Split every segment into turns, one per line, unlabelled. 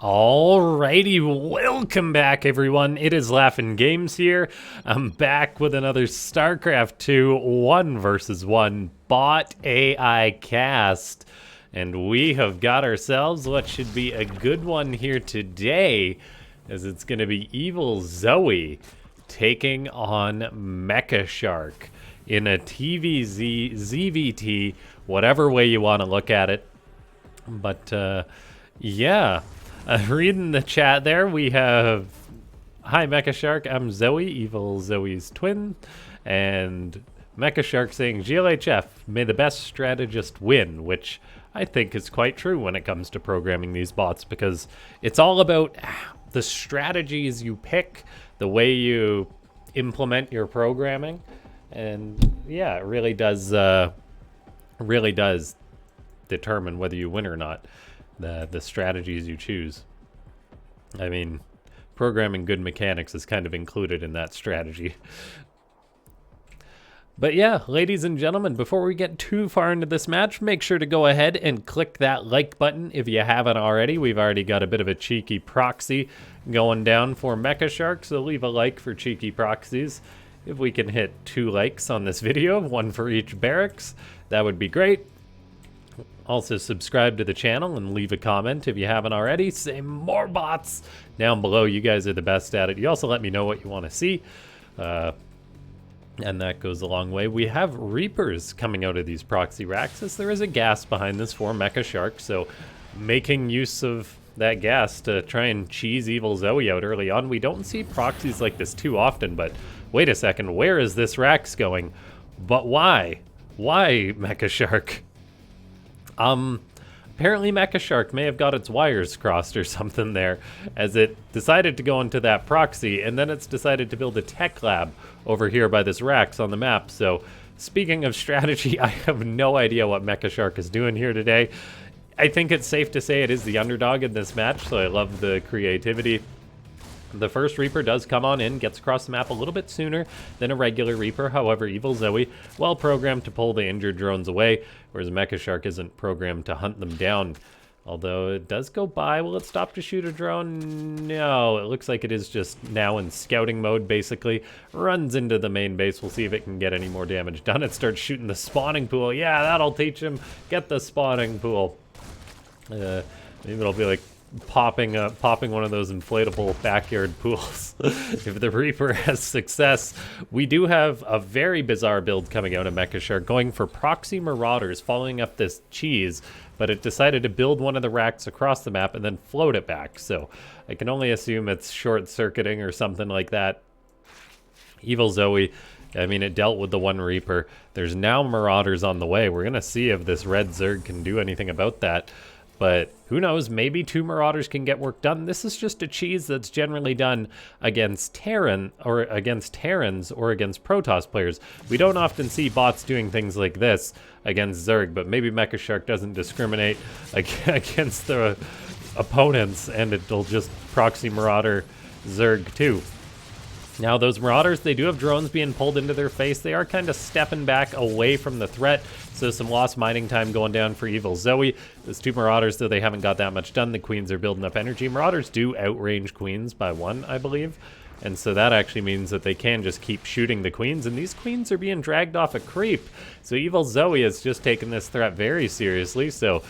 Alrighty, welcome back everyone. It is LaughNgamez here. I'm back with another Starcraft 2 1 versus 1 bot AI cast. And we have got ourselves what should be a good one here today, as it's going to be EvilZoe taking on Mecha Shark in a TVZ, ZVT, whatever way you want to look at it. But yeah. Reading the chat there, we have, hi MechaShark, I'm Zoe, EvilZoe's twin, and MechaShark saying, GLHF, may the best strategist win, which I think is quite true when it comes to programming these bots, because it's all about the strategies you pick, the way you implement your programming, and yeah, it really does determine whether you win or not. The strategies you choose. I mean, programming good mechanics is kind of included in that strategy. But yeah, ladies and gentlemen, before we get too far into this match, make sure to go ahead and click that like button if you haven't already. We've already got a bit of a cheeky proxy going down for Mecha Shark, so leave a like for cheeky proxies. If we can hit 2 likes on this video, 1 for each barracks, that would be great. Also subscribe to the channel and leave a comment if you haven't already. Say more bots down below. You guys are the best at it. You also let me know what you want to see. And that goes a long way. We have Reapers coming out of these proxy racks, as there is a gas behind this for Mecha Shark. So making use of that gas to try and cheese EvilZoe out early on. We don't see proxies like this too often, but wait a second. Where is this racks going? But why? Why Mecha Shark? Apparently Mecha Shark may have got its wires crossed or something there, as it decided to go into that proxy, and then it's decided to build a tech lab over here by this racks on the map. So, speaking of strategy, I have no idea what Mecha Shark is doing here today. I think it's safe to say it is the underdog in this match, so I love the creativity. The first Reaper does come on in, gets across the map a little bit sooner than a regular Reaper. However, EvilZoe, well programmed to pull the injured drones away, whereas Mecha Shark isn't programmed to hunt them down. Although it does go by. Will it stop to shoot a drone? No, it looks like it is just now in scouting mode, basically. Runs into the main base. We'll see if it can get any more damage done. It starts shooting the spawning pool. Yeah, that'll teach him. Get the spawning pool. Maybe it'll be like popping one of those inflatable backyard pools. If the Reaper has success. We do have a very bizarre build coming out of Mecha Shark, going for Proxy Marauders, following up this cheese, but it decided to build one of the racks across the map and then float it back. So I can only assume it's short-circuiting or something like that. EvilZoe, I mean, it dealt with the one Reaper. There's now Marauders on the way. We're going to see if this red Zerg can do anything about that. But who knows, maybe 2 Marauders can get work done. This is just a cheese that's generally done against Terrans or against Protoss players. We don't often see bots doing things like this against Zerg, but maybe Mecha Shark doesn't discriminate against the opponents, and it'll just Proxy Marauder Zerg too. Now those Marauders, they do have drones being pulled into their face. They are kind of stepping back away from the threat, so some lost mining time going down for EvilZoe. Those 2 Marauders, though they haven't got that much done, the Queens are building up energy. Marauders do outrange Queens by 1, I believe, and so that actually means that they can just keep shooting the Queens, and these Queens are being dragged off a creep. So EvilZoe has just taken this threat very seriously, so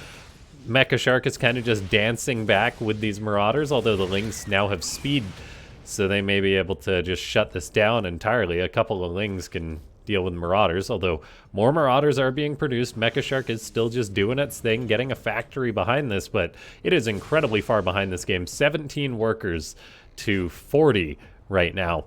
Mecha Shark is kind of just dancing back with these Marauders, although the Lings now have speed, so they may be able to just shut this down entirely. A couple of Lings can deal with Marauders, although more Marauders are being produced. Mecha Shark is still just doing its thing, getting a factory behind this, but it is incredibly far behind this game. 17 workers to 40 right now.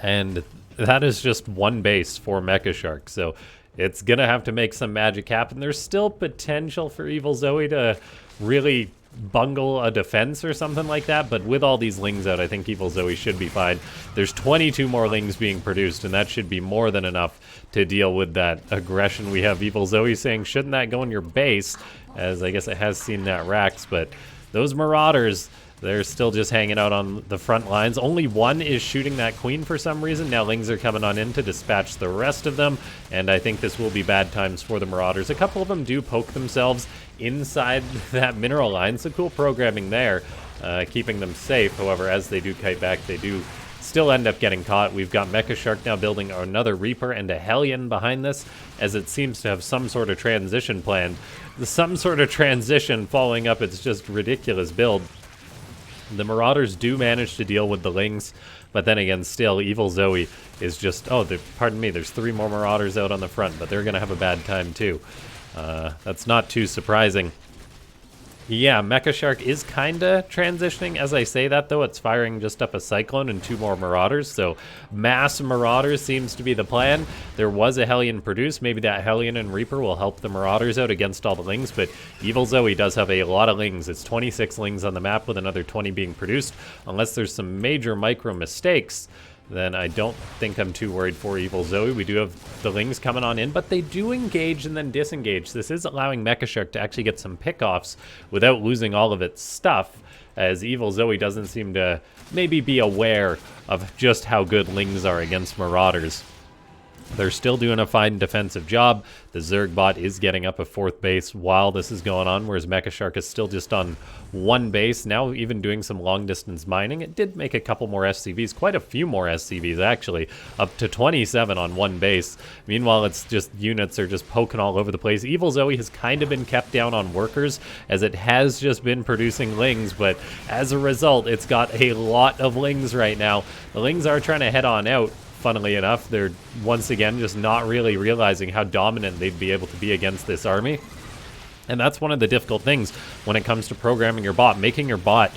And that is just one base for Mecha Shark, so it's going to have to make some magic happen. There's still potential for EvilZoe to really bungle a defense or something like that, but with all these Lings out, I think EvilZoe should be fine. There's 22 more Lings being produced, and that should be more than enough to deal with that aggression. We have EvilZoe saying, shouldn't that go in your base? As I guess it has seen that racks, but those Marauders, They're still just hanging out on the front lines. Only one is shooting that queen for some reason. Now Lings are coming on in to dispatch the rest of them, and I think this will be bad times for the Marauders. A couple of them do poke themselves inside that mineral line, so cool programming there, keeping them safe. However, as they do kite back, they do still end up getting caught. We've got Mecha Shark now building another Reaper and a Hellion behind this, as it seems to have some sort of transition planned. Some sort of transition following up its just ridiculous build. The Marauders do manage to deal with the Lings, but then again, still, EvilZoe is just... Oh, pardon me, there's 3 more Marauders out on the front, but they're going to have a bad time too. That's not too surprising. Yeah, Mecha Shark is kind of transitioning. As I say that, though, it's firing just up a Cyclone and 2 more Marauders, so mass Marauders seems to be the plan. There was a Hellion produced. Maybe that Hellion and Reaper will help the Marauders out against all the Lings, but EvilZoe does have a lot of Lings. It's 26 Lings on the map with another 20 being produced. Unless there's some major micro mistakes, then I don't think I'm too worried for EvilZoe. We do have the Lings coming on in, but they do engage and then disengage. This is allowing Mecha Shark to actually get some pickoffs without losing all of its stuff, as EvilZoe doesn't seem to maybe be aware of just how good Lings are against Marauders. They're still doing a fine defensive job. The Zerg bot is getting up a 4th base while this is going on, whereas Mecha Shark is still just on 1 base, now even doing some long-distance mining. It did make a couple more SCVs, quite a few more SCVs actually, up to 27 on 1 base. Meanwhile, it's just units are just poking all over the place. EvilZoe has kind of been kept down on workers, as it has just been producing Lings, but as a result, it's got a lot of Lings right now. The Lings are trying to head on out. Funnily enough, they're once again just not really realizing how dominant they'd be able to be against this army. And that's one of the difficult things when it comes to programming your bot, making your bot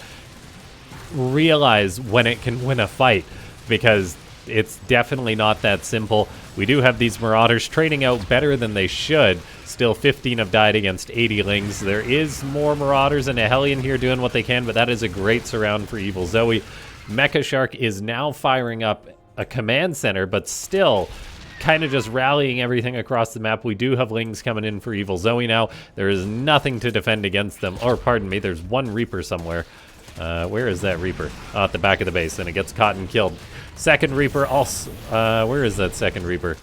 realize when it can win a fight, because it's definitely not that simple. We do have these Marauders trading out better than they should. Still 15 have died against 80 Lings. There is more Marauders and a Hellion here doing what they can, but that is a great surround for EvilZoe. Mecha Shark is now firing up a command center, but still kind of just rallying everything across the map. We do have Lings coming in for EvilZoe now. There is nothing to defend against them. Or, pardon me, there's one Reaper somewhere. Where is that Reaper? Oh, at the back of the base, and it gets caught and killed. Second Reaper also... where is that second Reaper?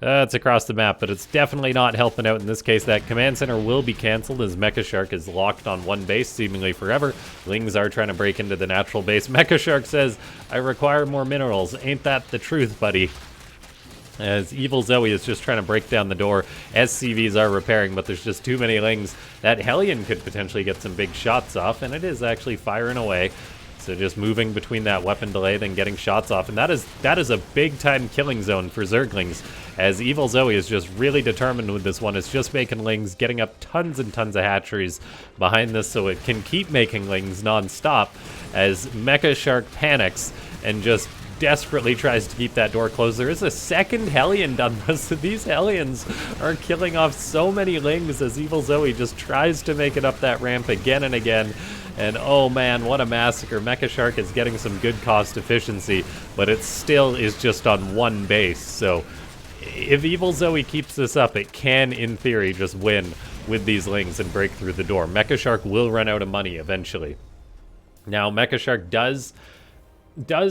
It's across the map, but it's definitely not helping out in this case. That command center will be cancelled as Mecha Shark is locked on 1 base, seemingly forever. Lings are trying to break into the natural base. Mecha Shark says, I require more minerals. Ain't that the truth, buddy? As EvilZoe is just trying to break down the door. SCVs are repairing, but there's just too many Lings. That Hellion could potentially get some big shots off, and it is actually firing away. So just moving between that weapon delay, then getting shots off. And that is a big-time killing zone for Zerglings, as EvilZoe is just really determined with this one. It's just making Lings, getting up tons and tons of hatcheries behind this so it can keep making Lings non-stop, as Mecha Shark panics and just desperately tries to keep that door closed. There is a second Hellion done this. These Hellions are killing off so many Lings as EvilZoe just tries to make it up that ramp again and again. And oh man, what a massacre. Mecha Shark is getting some good cost efficiency, but it still is just on 1 base. So if EvilZoe keeps this up, it can, in theory, just win with these Lings and break through the door. Mecha Shark will run out of money eventually. Now, Mecha Shark does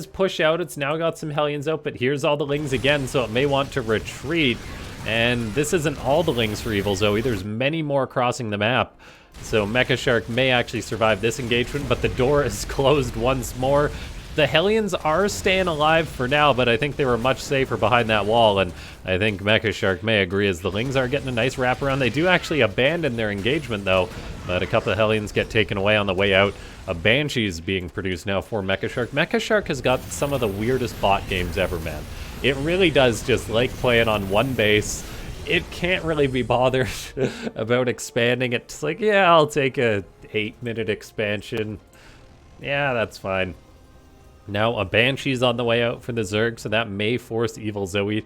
push out. It's now got some Hellions out, but here's all the Lings again, so it may want to retreat. And this isn't all the Lings for EvilZoe. There's many more crossing the map. So Mecha Shark may actually survive this engagement, but the door is closed once more. The Hellions are staying alive for now, but I think they were much safer behind that wall, and I think Mecha Shark may agree, as the Lings are getting a nice wraparound. They do actually abandon their engagement, though, but a couple of Hellions get taken away on the way out. A Banshee is being produced now for Mecha Shark. Mecha Shark has got some of the weirdest bot games ever, man. It really does just like playing on 1 base. It can't really be bothered about expanding. It's like, yeah, I'll take a 8-minute expansion. Yeah, that's fine. Now, a Banshee's on the way out for the Zerg, so that may force EvilZoe,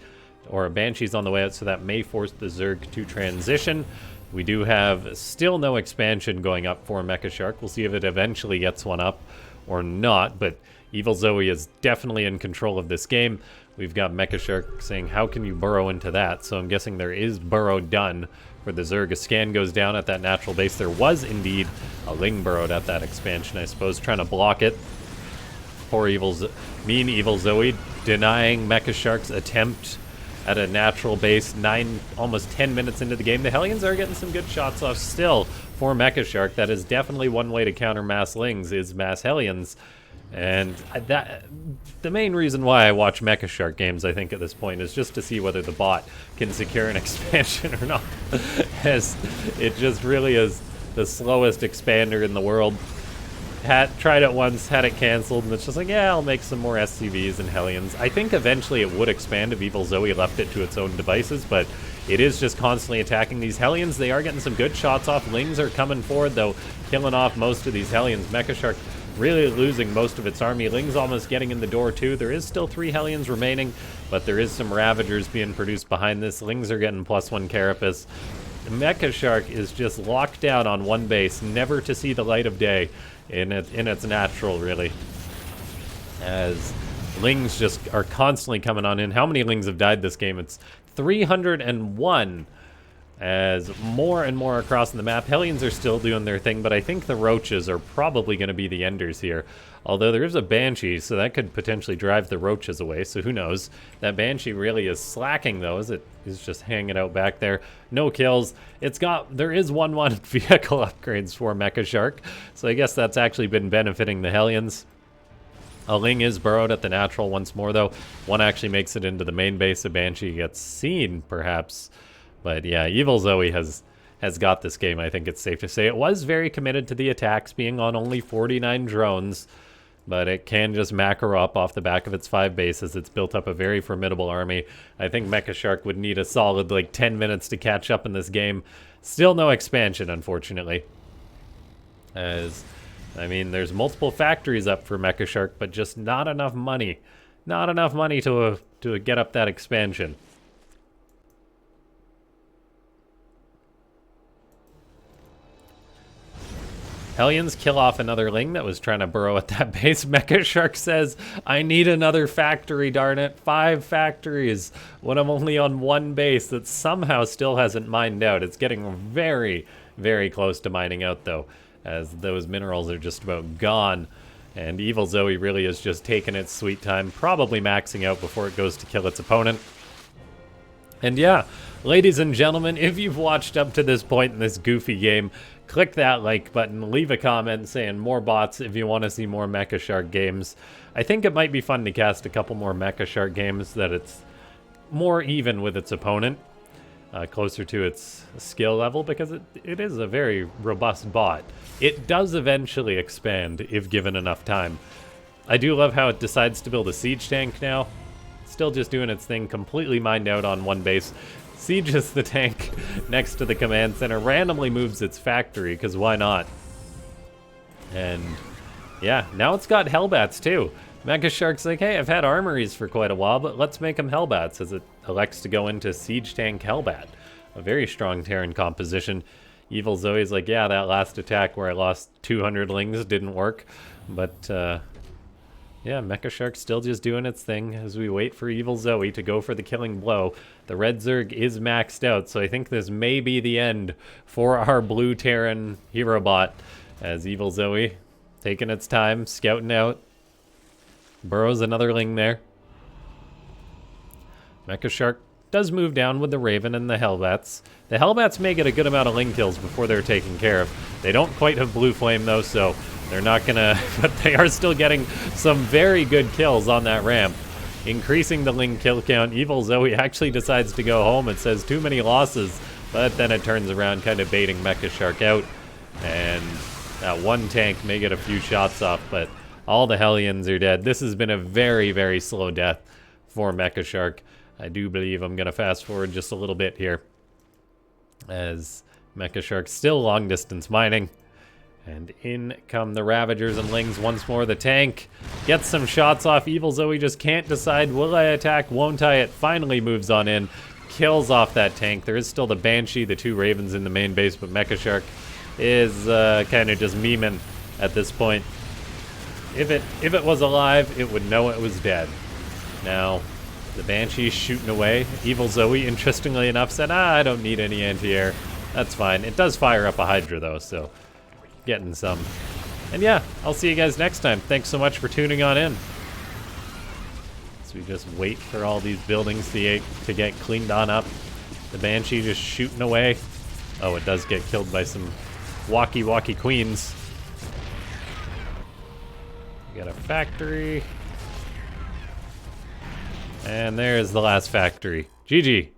or a Banshee's on the way out, so that may force the Zerg to transition. We do have still no expansion going up for Mecha Shark. We'll see if it eventually gets one up or not, but EvilZoe is definitely in control of this game. We've got Mecha Shark saying, how can you burrow into that? So I'm guessing there is burrow done for the Zerg. A scan goes down at that natural base. There was indeed a Ling burrowed at that expansion, I suppose, trying to block it. Poor mean EvilZoe denying MechaShark's attempt at a natural base. Almost 10 minutes into the game. The Hellions are getting some good shots off still for MechaShark. That is definitely one way to counter mass Lings, is mass Hellions. And the main reason why I watch MechaShark games, I think, at this point, is just to see whether the bot can secure an expansion or not. As it just really is the slowest expander in the world. Tried it once, had it canceled, and it's just like, yeah, I'll make some more SCVs and Hellions. I think eventually it would expand if EvilZoe left it to its own devices, but it is just constantly attacking these Hellions. They are getting some good shots off. Lings are coming forward, though, killing off most of these Hellions. MechaShark really losing most of its army. Ling's almost getting in the door, too. There is still 3 Hellions remaining, but there is some Ravagers being produced behind this. Lings are getting +1 Carapace. MechaShark is just locked down on one base, never to see the light of day in its natural, really. As Lings just are constantly coming on in. How many Lings have died this game? It's 301. As more and more are crossing the map. Hellions are still doing their thing, but I think the Roaches are probably going to be the enders here. Although there is a Banshee, so that could potentially drive the Roaches away, so who knows. That Banshee really is slacking, though, as it is just hanging out back there. No kills. There is 1-1 vehicle upgrades for MechaShark, so I guess that's actually been benefiting the Hellions. A Ling is burrowed at the natural once more, though. One actually makes it into the main base. A Banshee gets seen, perhaps. But yeah, EvilZoe has got this game, I think it's safe to say. It was very committed to the attacks, being on only 49 drones, but it can just macro up off the back of its 5 bases. It's built up a very formidable army. I think MechaShark would need a solid, 10 minutes to catch up in this game. Still no expansion, unfortunately. There's multiple factories up for MechaShark, but just not enough money. Not enough money to get up that expansion. Hellions kill off another Ling that was trying to burrow at that base. MechaShark says, I need another factory, darn it. 5 factories when I'm only on 1 base that somehow still hasn't mined out. It's getting very, very close to mining out, though, as those minerals are just about gone. And EvilZoe really is just taking its sweet time, probably maxing out before it goes to kill its opponent. And yeah, ladies and gentlemen, if you've watched up to this point in this goofy game, click that like button, leave a comment saying more bots if you want to see more MechaShark games. I think it might be fun to cast a couple more MechaShark games that it's more even with its opponent, closer to its skill level, because it is a very robust bot. It does eventually expand if given enough time. I do love how it decides to build a siege tank now. Still just doing its thing, completely mined out on 1 base. Sieges the tank next to the command center, randomly moves its factory, because why not? And yeah, now it's got Hellbats too. MechaShark's like, hey, I've had armories for quite a while, but let's make them Hellbats, as it elects to go into Siege Tank Hellbat. A very strong Terran composition. EvilZoe's like, yeah, that last attack where I lost 200 Lings didn't work, but yeah, MechaShark's still just doing its thing as we wait for EvilZoe to go for the killing blow. The red Zerg is maxed out, so I think this may be the end for our blue Terran hero bot, as EvilZoe taking its time, scouting out. Burrows another Ling there. MechaShark does move down with the Raven and the Hellbats. The Hellbats may get a good amount of Ling kills before they're taken care of. They don't quite have Blue Flame, though, so they're not gonna... but they are still getting some very good kills on that ramp. Increasing the Ling kill count. EvilZoe actually decides to go home. It says too many losses, but then it turns around, kind of baiting MechaShark out. And that 1 tank may get a few shots off, but all the Hellions are dead. This has been a very, very slow death for MechaShark. I do believe I'm going to fast forward just a little bit here, as MechaShark's still long distance mining. And in come the Ravagers and Lings once more. The tank gets some shots off. EvilZoe just can't decide, will I attack, won't I? It finally moves on in, kills off that tank. There is still the Banshee, the 2 Ravens in the main base, but MechaShark is kind of just memeing at this point. If it was alive, it would know it was dead. Now, the Banshee's shooting away. EvilZoe, interestingly enough, said, I don't need any anti-air. That's fine. It does fire up a Hydra, though, so getting some. And yeah, I'll see you guys next time. Thanks so much for tuning on in. So we just wait for all these buildings to get cleaned on up. The Banshee just shooting away. Oh, it does get killed by some walkie-walkie queens. We got a factory. And there's the last factory. GG.